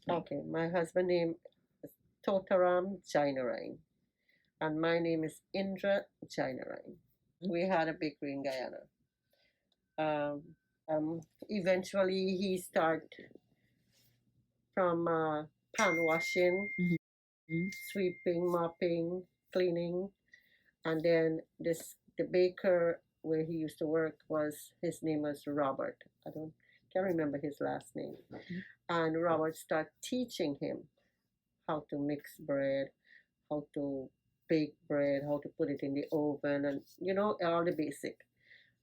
Okay, my husband name is Tota Jainarine, and my name is Indra Jainarine. We had a bakery in Guyana. Um, Eventually, he started from pan washing, sweeping, mopping, cleaning, and then the baker where he used to work was his name was Robert. I don't can't remember his last name. And Robert started teaching him how to mix bread, how to bake bread, how to put it in the oven, and all the basic.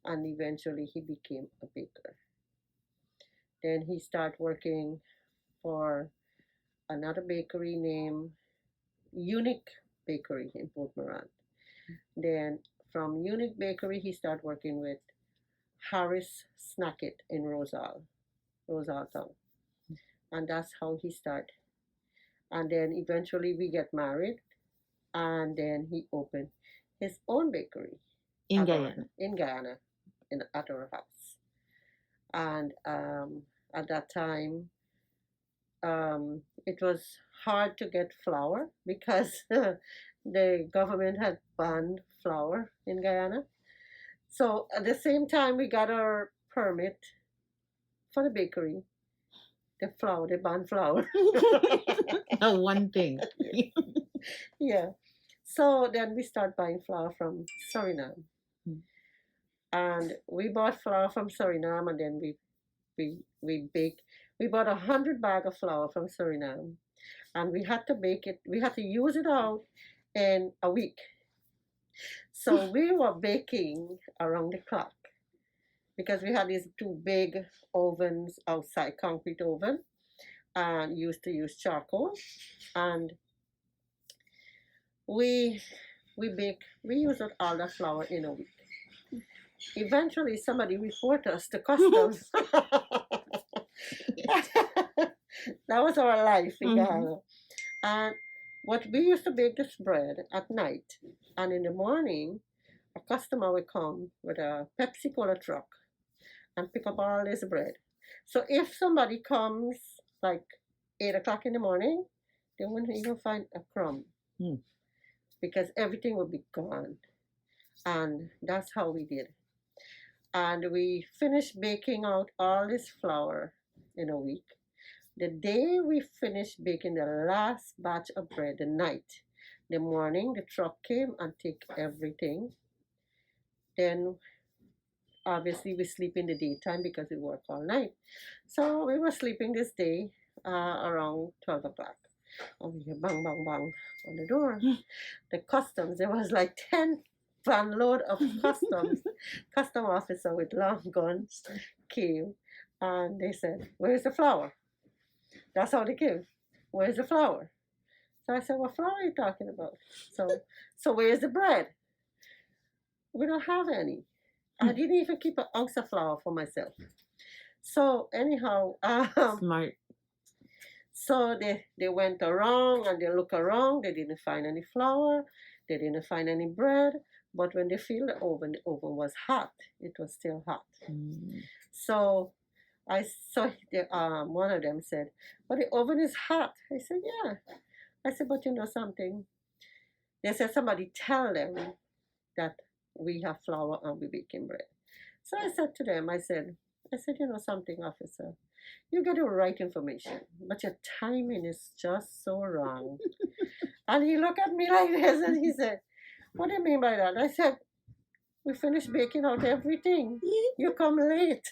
And eventually he became a baker. Then he started working for another bakery named Unique Bakery in Port Moran. Then from Unique Bakery he started working with Harris Snacket in Rosal Town. And that's how he started. And then eventually we get married, and then he opened his own bakery In Guyana. In Guyana, at our house. And at that time, it was hard to get flour because the government had banned flour in Guyana. So at the same time, we got our permit for the bakery. The flour, the banned flour. The one thing. Yeah. So then we start buying flour from Suriname. And we bought flour from Suriname, and then we baked. We bought 100 bag of flour from Suriname, and we had to bake it. We had to use it out in a week. So we were baking around the clock because we had these two big ovens outside, concrete oven, and used to use charcoal, and we we used up all the flour in a week. Eventually, somebody reported us to customs. That was our life in Ghana. And what we used to bake this bread at night, and in the morning, a customer would come with a Pepsi Cola truck and pick up all this bread. So if somebody comes like 8 o'clock in the morning, they wouldn't even find a crumb because everything would be gone. And that's how we did. And we finished baking out all this flour in a week. The day we finished baking the last batch of bread, the night, the morning, the truck came and take everything. Then obviously we sleep in the daytime because we work all night. So we were sleeping this day around 12 o'clock. And we hear bang, bang, bang on the door. The customs, there was like 10 van load of custom officer with long guns came, and they said, "Where's the flour?" That's how they came. "Where's the flour?" So I said, "What flour are you talking about?" So where's the bread? "We don't have any." I didn't even keep an ounce of flour for myself. So anyhow, Smart. so they went around and they looked around. They didn't find any flour. They didn't find any bread. But when they filled the oven was hot. It was still hot. So I saw one of them said, "But the oven is hot." I said, "Yeah." I said, "But you know something?" They said, "Somebody tell them that we have flour and we baking bread." So I said to them, I said, "You know something, officer? You get the right information, but your timing is just so wrong." And he looked at me like this and he said, "What do you mean by that?" I said, "We finished baking out everything. You come late."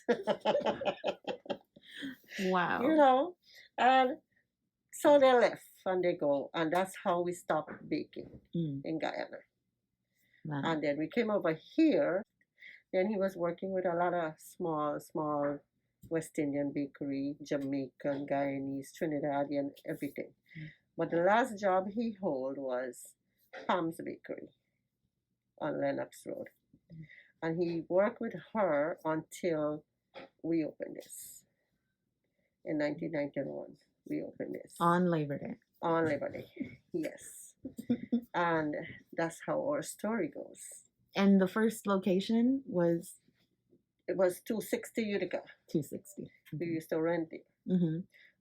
Wow. And so they left and they go. And that's how we stopped baking in Guyana. Wow. And then we came over here. Then he was working with a lot of small West Indian bakery, Jamaican, Guyanese, Trinidadian, everything. But the last job he held was Palms Bakery on Lennox Road. And he worked with her until we opened this. In 1991, we opened this. On Labor Day. On Labor Day, yes. And that's how our story goes. And the first location was? It was 260 Utica. 260. We used to rent it.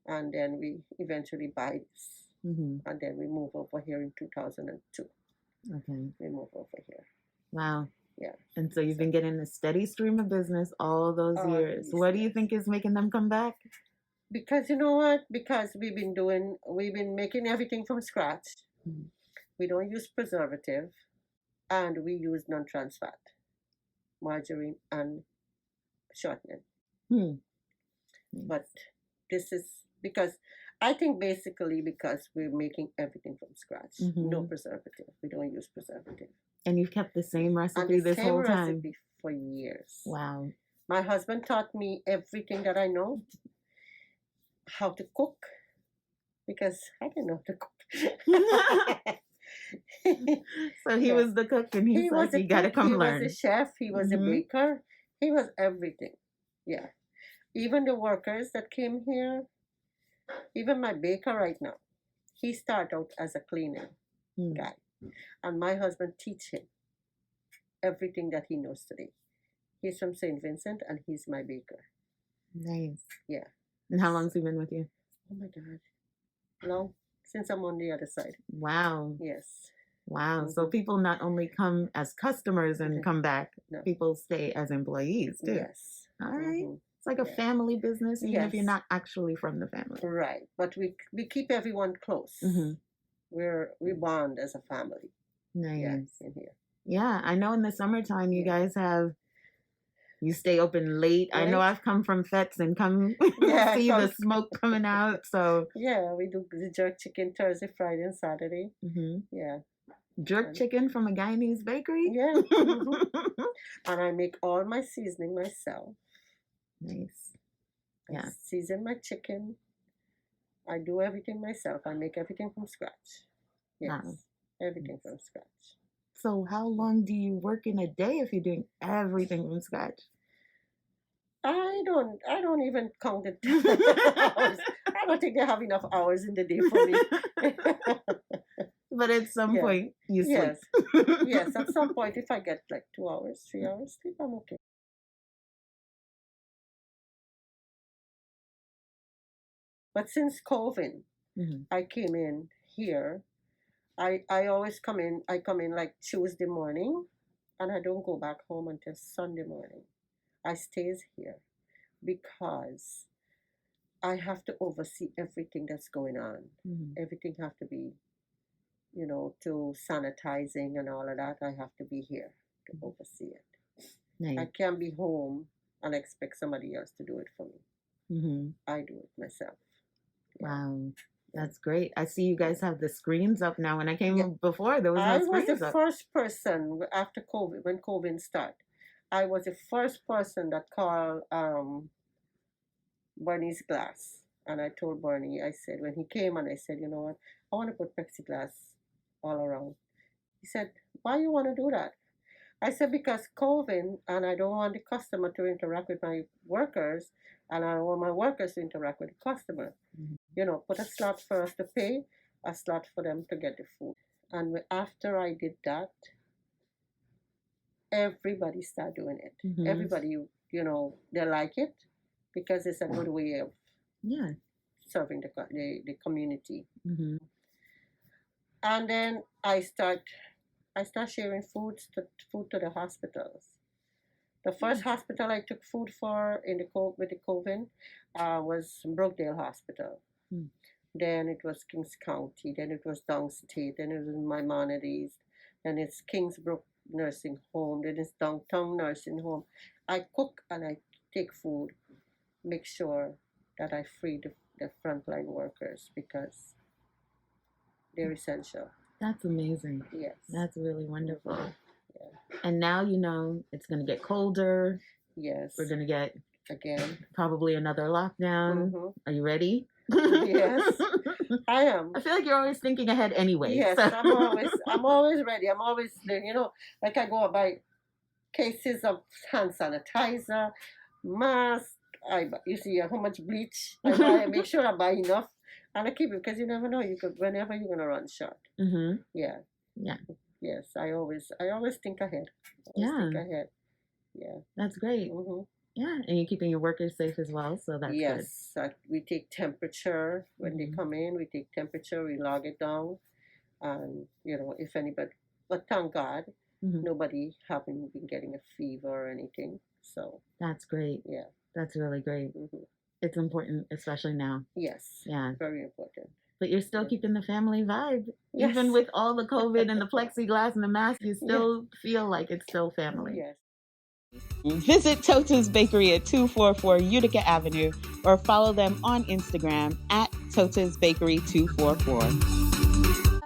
and then we eventually buy this, Mm-hmm. and then we move over here in 2002. Okay. We move over here. Wow. Yeah. And so you've So been getting a steady stream of business all those all years. these What do you years. think is making them come back? Because you know what? Because we've been making everything from scratch. Mhm. We don't use preservative, and we use non-trans fat, margarine, and shortening. Hmm. But this is because I think basically because we're making everything from scratch. No Mm-hmm. preservative. We don't use preservative. And you've kept the same And recipe the this same whole time. recipe for years. Wow. My husband taught me everything that I know, how to cook, because I didn't know how to cook. So he Yeah. was the cook, and he's He was like, a "You gotta cook, come he learn." was a chef, he was a Mhm. baker, he was everything. Yeah. Even the workers that came here, even my baker right now, he started out as a cleaner Hmm. guy. And my husband teach him everything that he knows today. He's from St. Vincent and he's my baker. Nice. Yeah. And how long's he been with you? Oh my God. Long since I'm on the other side. Wow. Yes. Wow. So Mhm. people not only come as customers and Okay. come back, No. people stay as employees too. Yes. All right. Mhm. It's like a Yeah. family business, even if you're Yes. not actually from the family. Right. But we keep everyone close. Mm-hmm. We bond as a family. Yeah, Nice. in here. Yeah, I know in the summertime you Yeah. guys you stay open late. I know Right? I've come from fets and come Yeah, see the come. smoke coming out. So Yeah, we do the jerk chicken Thursday, Friday, and Saturday. mhm. Yeah. Jerk And chicken from a Guyanese bakery. yeah. Mhm. And I make all my seasoning myself. Nice. I Yeah. season my chicken. I do everything myself. I make everything from scratch. Yes. Wow. Everything from scratch. So how long do you work in a day if you're doing everything from scratch? I don't even count the hours. I don't think they have enough hours in the day for me. But at some Yeah. point you sleep. Yes. Yes. At some point, if I get like 2 hours, 3 hours sleep, I'm okay. But since COVID, Mhm. I came in here. I always come in. I come in like Tuesday morning, and I don't go back home until Sunday morning. I stays here because I have to oversee everything that's going on. Mhm. Everything have to be, to sanitizing and all of that. I have to be here to oversee it. I Nice. can't be home and expect somebody else to do it for me. Mhm. I do it myself. Yeah. Wow. That's great. I see you guys have the screens up now. When I came Yeah. before, there was no I was screens the up. first person after COVID, when COVID started. I was the first person that called Bernie's glass. And I told Bernie, I said, when he came and I said, you know what, I want to put plexiglass all around. He said, why you want to do that? I said, because COVID, and I don't want the customer to interact with my workers, and I want my workers to interact with the customer. Mhm. Put a slot for us to pay, a slot for them to get the food. And after I did that, everybody started doing it. Mhm. Everybody, they like it because it's a good way of Yeah. serving the community. Mhm. And then I start sharing food to the hospitals. The first hospital I took food for with the COVID was Brookdale Hospital. Mm. Then it was Kings County. Then it was Downstate. Then it was Maimonides. Then it's Kingsbrook Nursing Home. Then it's Downtown Nursing Home. I cook and I take food, make sure that I free the frontline workers because they're essential. That's amazing. Yes. That's really wonderful. Yeah. And now it's going to get colder. Yes. We're going to get Again. probably another lockdown. Mhm. Are you ready? Yes. I am. I feel like you're always thinking ahead anyway. Yes, so- I'm always ready. I'm always, like I go buy cases of hand sanitizer, mask. You see how much bleach I buy. I make sure I buy enough, and I keep it because you never know. Whenever you're gonna run short. Mhm. Yeah. Yeah. Yes, I always think ahead. Think ahead. Yeah. That's great. Mhm. Yeah, and you're keeping your workers safe as well, so that's good. Yes, we take temperature when they come in. We take temperature, we log it down, and if anybody. But thank God, nobody haven't been getting a fever or anything. So That's great. yeah, that's really great. It's important, especially now. Yes. Yeah. Very important. But you're still Yeah. keeping the family vibe. Yes. Even with all the COVID and the plexiglass and the mask, you still feel like it's still family. Yes. Visit Tota's Bakery at 244 Utica Avenue or follow them on Instagram at Tota's Bakery 244.